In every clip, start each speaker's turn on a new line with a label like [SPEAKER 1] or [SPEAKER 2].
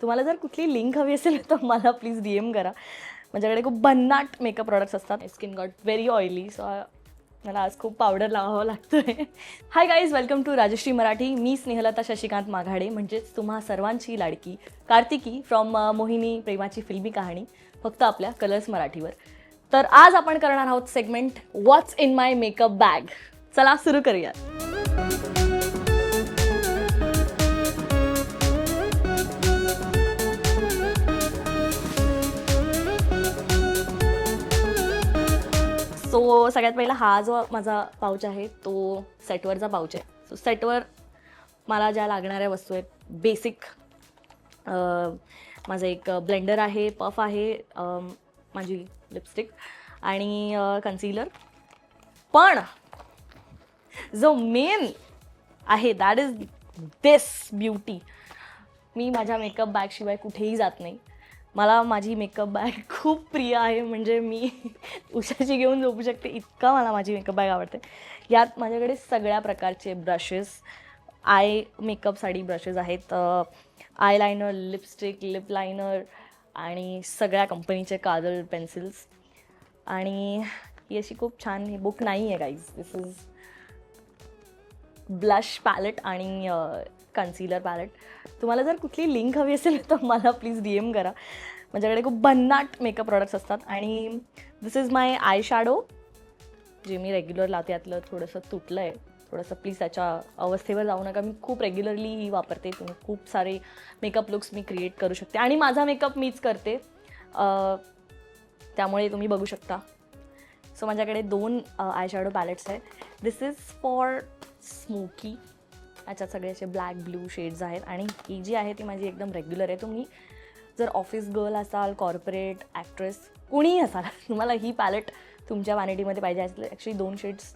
[SPEAKER 1] तुम्हाला जर कुठली लिंक हवी असेल तर मला प्लीज DM करा. माझ्याकडे खूप भन्नाट मेकअप प्रॉडक्ट्स असतात. Skin got very oily, so मला आज खूप पावडर लावावं लागतोय. Hi guys, welcome to Rajshri Marathi. मी स्नेहलता शशिकांत माघाडे, म्हणजेच तुम्हा सर्वांची लाडकी कार्तिकी फ्रॉम मोहिनी प्रेमाची फिल्मी कहाणी, फक्त आपल्या कलर्स मराठीवर. तर आज आपण करणार आहोत segment what's in my makeup bag. चला सुरू करूया. सो सगळ्यात पहिला हा जो माझा पाऊच आहे तो सेटवरचा पाऊच आहे. सो सेटवर मला ज्या लागणाऱ्या वस्तू आहेत बेसिक, माझं एक ब्लेंडर आहे, पफ आहे, माझी लिपस्टिक आणि कन्सिलर. पण जो मेन आहे दॅट इज दिस ब्युटी. मी माझ्या मेकअप बॅगशिवाय कुठेही जात नाही. मला माझी मेकअप बॅग खूप प्रिय आहे, म्हणजे मी उशाची घेऊन झोपू शकते इतका मला माझी मेकअप बॅग आवडते. यात माझ्याकडे सगळ्या प्रकारचे ब्रशेस, आय मेकअपसाठी ब्रशेस आहेत, I liner, lipstick, lip liner आणि सगळ्या कंपनीचे काजल, पेन्सिल्स. आणि ही अशी खूप छान ही बुक नाही आहे guys. This is blush palette आणि कन्सिलर पॅलेट. तुम्हाला जर कुठली लिंक हवी असेल तर मला प्लीज DM करा. माझ्याकडे खूप भन्नाट मेकअप प्रॉडक्ट्स असतात. आणि दिस इज माय आय शॅडो, जे मी रेग्युलर लावते. यातलं थोडंसं तुटलं आहे, थोडंसं प्लीज त्याच्या अवस्थेवर जाऊ नका. मी खूप रेग्युलरली ही वापरते. तुम्ही खूप सारे मेकअप लुक्स मी क्रिएट करू शकते आणि माझा मेकअप मीच करते, त्यामुळे तुम्ही बघू शकता. सो माझ्याकडे 2 आय शॅडो पॅलेट्स आहेत. दिस इज फॉर स्मोकी. याच्यात सगळे असे ब्लॅक ब्लू शेड्स आहेत. आणि ही जी आहे ती माझी एकदम रेग्युलर आहे. तुम्ही जर ऑफिस गर्ल असाल, कॉर्पोरेट ॲक्ट्रेस, कुणीही असाल, तुम्हाला ही पॅलेट तुमच्या व्हॅनिटीमध्ये पाहिजे असेल. ॲक्च्युली 2 शेड्स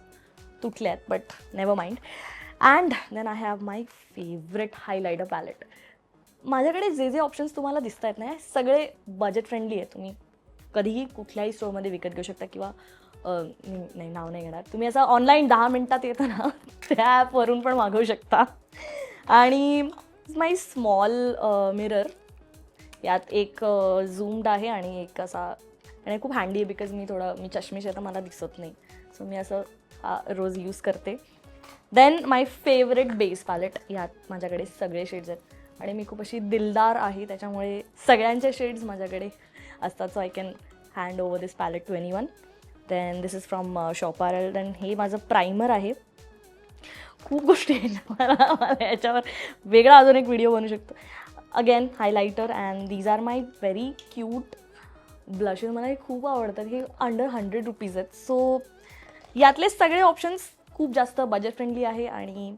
[SPEAKER 1] तुटले आहेत, but never mind. And then I have my favourite highlighter palette. माझ्याकडे जे जे ऑप्शन्स तुम्हाला दिसत आहेत ना, सगळे बजेट फ्रेंडली आहे. तुम्ही कधीही कुठल्याही स्टोअरमध्ये विकत घेऊ शकता, किंवा नाही, नाव नाही घेणार. तुम्ही असं ऑनलाईन 10 मिनटात येतं ना, त्या ॲपवरून पण मागवू शकता. आणि माय स्मॉल मिरर. यात एक झूम्ड आहे आणि एक असा, आणि खूप हँडी आहे बिकॉज मी चष्मीश आहे तर मला दिसत नाही. सो मी असं हा रोज यूज करते. देन माय फेवरेट बेस पॅलेट. यात माझ्याकडे सगळे शेड्स आहेत आणि मी खूप अशी दिलदार आहे, त्याच्यामुळे सगळ्यांचे शेड्स माझ्याकडे असतात. So I can hand over this palette to anyone. Then this is from शॉपारल. देन हे माझं प्रायमर आहे. खूप गोष्टी आहेत, मला याच्यावर वेगळा अजून एक व्हिडिओ बनवू शकतो. Again highlighter. And these are my very cute blushes. मला हे खूप आवडतात. हे अंडर 100 रुपीज आहेत. सो यातले सगळे ऑप्शन्स खूप जास्त बजेट फ्रेंडली आहे. आणि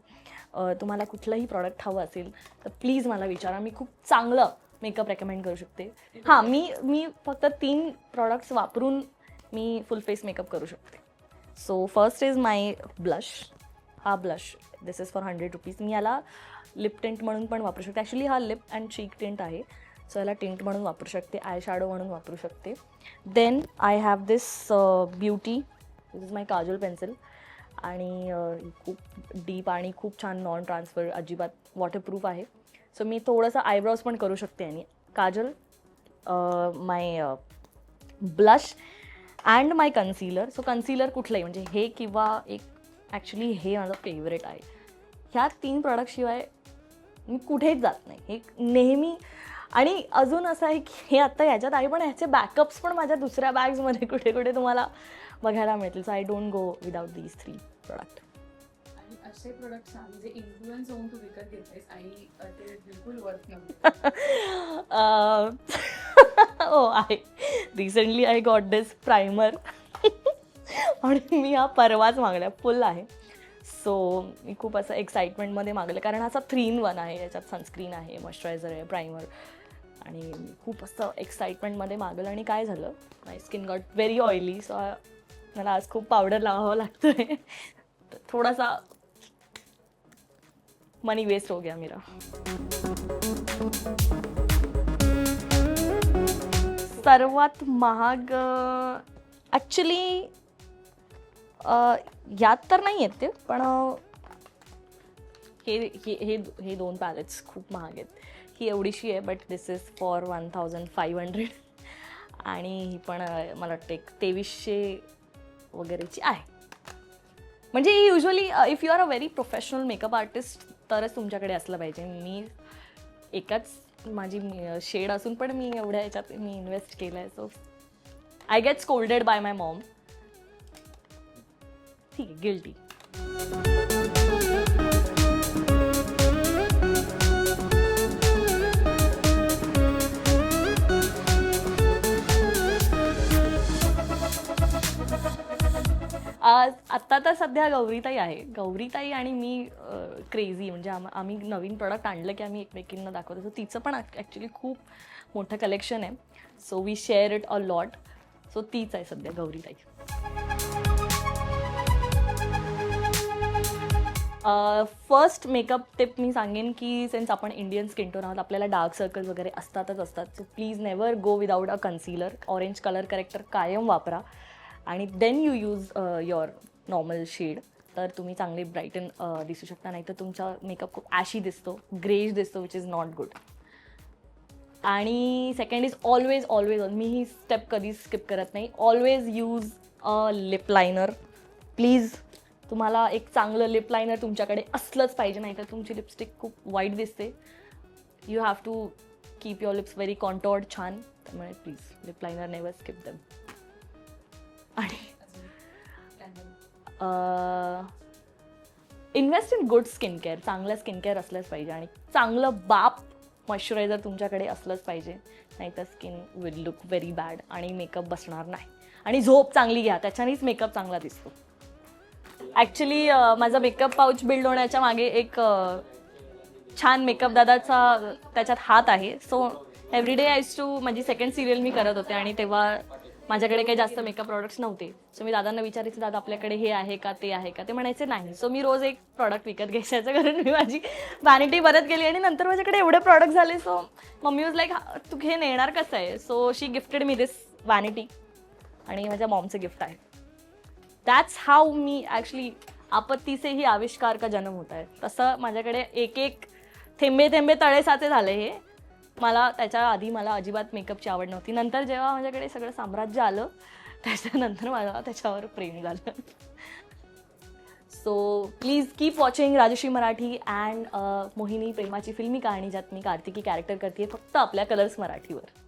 [SPEAKER 1] तुम्हाला कुठलंही प्रॉडक्ट हवं असेल तर प्लीज मला विचारा. मी खूप चांगलं मेकअप रेकमेंड करू शकते. हां, मी फक्त 3 प्रॉडक्ट्स वापरून मी फुल फेस मेकअप करू शकते. So first is my blush. हा blush, this is for 100 rupees. मी याला लिप टिंट म्हणून पण वापरू शकते. ॲक्च्युली हा लिप अँड चीक टिंट आहे. सो याला टिंट म्हणून वापरू शकते, आय शॅडो म्हणून वापरू शकते. Then I have this beauty. This is my kajal pencil. आणि खूप डीप आणि खूप छान नॉन ट्रान्सफर, अजिबात वॉटरप्रूफ आहे. सो मी थोडंसं आयब्रोज पण करू शकते. आणि kajal, my blush and my concealer. So concealer कुठलंही, म्हणजे हे किंवा एक, ॲक्च्युली हे माझं फेवरेट आहे. ह्या 3 प्रॉडक्टशिवाय मी कुठेच जात नाही. हे नेहमी. आणि अजून असं आहे की हे आत्ता ह्याच्यात आहे, पण ह्याचे बॅकअप्स पण माझ्या दुसऱ्या बॅग्समध्ये कुठे कुठे तुम्हाला बघायला मिळतील. So I don't go without these 3 product.
[SPEAKER 2] आणि असे प्रोडक्ट्स ना, म्हणजे इन्फ्लुएन्स होऊन तू विकत घेतेस आणि ते बिलकुल वर्थ नव्हतं.
[SPEAKER 1] ओ आहे. Recently I got this primer आणि मी हा परवाच मागला, फुल आहे. सो मी खूप असं एक्साइटमेंटमध्ये मागलं, कारण असा 3 in 1 आहे. याच्यात सनस्क्रीन आहे, मॉइश्चरायझर आहे, प्रायमर. आणि मी खूप असं एक्साइटमेंटमध्ये मागलं. आणि काय झालं, my skin got very oily. So मला आज खूप पावडर लावावं लागतोय. थोडासा मनी वेस्ट हो गया मेरा. सर्वात महाग ॲक्च्युली यात तर नाही आहेत ते, पण हे 2 पॅलेट्स खूप महाग आहेत. ही एवढीशी आहे बट दिस इज फॉर 1500 आणि ही पण मला वाटतं एक 2300 वगैरेची आहे. म्हणजे usually if you are a very professional makeup artist तरच तुमच्याकडे असलं पाहिजे. मी एकाच माझी शेड असून पण मी एवढ्या ह्याच्यात मी इन्व्हेस्ट केलं आहे. So I get scolded by my mom. ठीक आहे, गिल्टी. आत्ता तर सध्या गौरीताई आहे. गौरीताई आणि मी क्रेझी म्हणजे आम्ही नवीन प्रॉडक्ट आणलं की आम्ही एकमेकींना दाखवतो. सो तिचं पण ॲक्च्युली खूप मोठं कलेक्शन आहे. So we share it a lot. So तीच आहे सध्या गौरीताई. फर्स्ट मेकअप टिप मी सांगेन की सिन्स आपण इंडियन स्किन टोन आहोत, आपल्याला डार्क सर्कल्स वगैरे असतातच असतात. So please never go without a concealer. Orange colour corrector कायम वापरा आणि then you use your normal shade. तर तुम्ही चांगले ब्राईटन दिसू शकता. नाही तर तुमचा मेकअप खूप ॲशी दिसतो, ग्रेश दिसतो, विच इज नॉट गुड. आणि second is always always me he step कधीच स्किप करत नाही. Always use a lip liner. Please तुम्हाला एक चांगलं लिप लायनर तुमच्याकडे असलंच पाहिजे. नाही तर तुमची लिपस्टिक खूप वाईट दिसते. You have to keep your lips very contoured छान. त्यामुळे please lip liner never skip them. आणि invest in good skin care. चांगलं स्किन केअर असलंच पाहिजे आणि चांगलं बाप मॉइश्चरायझर तुमच्याकडे असलंच पाहिजे. नाहीतर skin will look very bad आणि मेकअप बसणार नाही. आणि झोप चांगली घ्या, त्याच्यानेच मेकअप चांगला दिसतो. ॲक्च्युली माझा मेकअप पाऊच बिल्ड होण्याच्या मागे एक छान मेकअप दादाचा त्याच्यात हात आहे. So everyday I use to माझी सेकंड सिरियल मी करत होते आणि तेव्हा माझ्याकडे काही जास्त मेकअप प्रॉडक्ट्स नव्हते. सो मी दादांना विचारायचे, दादा आपल्याकडे हे आहे का, ते आहे का. ते म्हणायचे नाही. सो मी रोज एक प्रॉडक्ट विकत घ्यायचं कारण मी माझी व्हॅनिटी परत केली आणि नंतर माझ्याकडे एवढे प्रॉडक्ट झाले. सो मम्मी वॉज लाईक तू हे नेणार कसं आहे. So she gifted me this vanity आणि माझ्या मॉमचं गिफ्ट आहे. दॅट्स हाऊ मी ॲक्च्युली आपत्ती से ही आविष्कार का जन्म होता है. तसं माझ्याकडे एक एक थेंबे थेंबे तळेसाचे झाले हे. मला त्याच्या आधी मला अजिबात मेकअपची आवड नव्हती. नंतर जेव्हा माझ्याकडे सगळं साम्राज्य आलं त्याच्यानंतर मला त्याच्यावर प्रेम झालं. So please keep watching Rajshri Marathi and Mohini प्रेमाची फिल्मी कहाणी, ज्यात मी कार्तिकी कॅरेक्टर करते फक्त आपल्या कलर्स मराठीवर.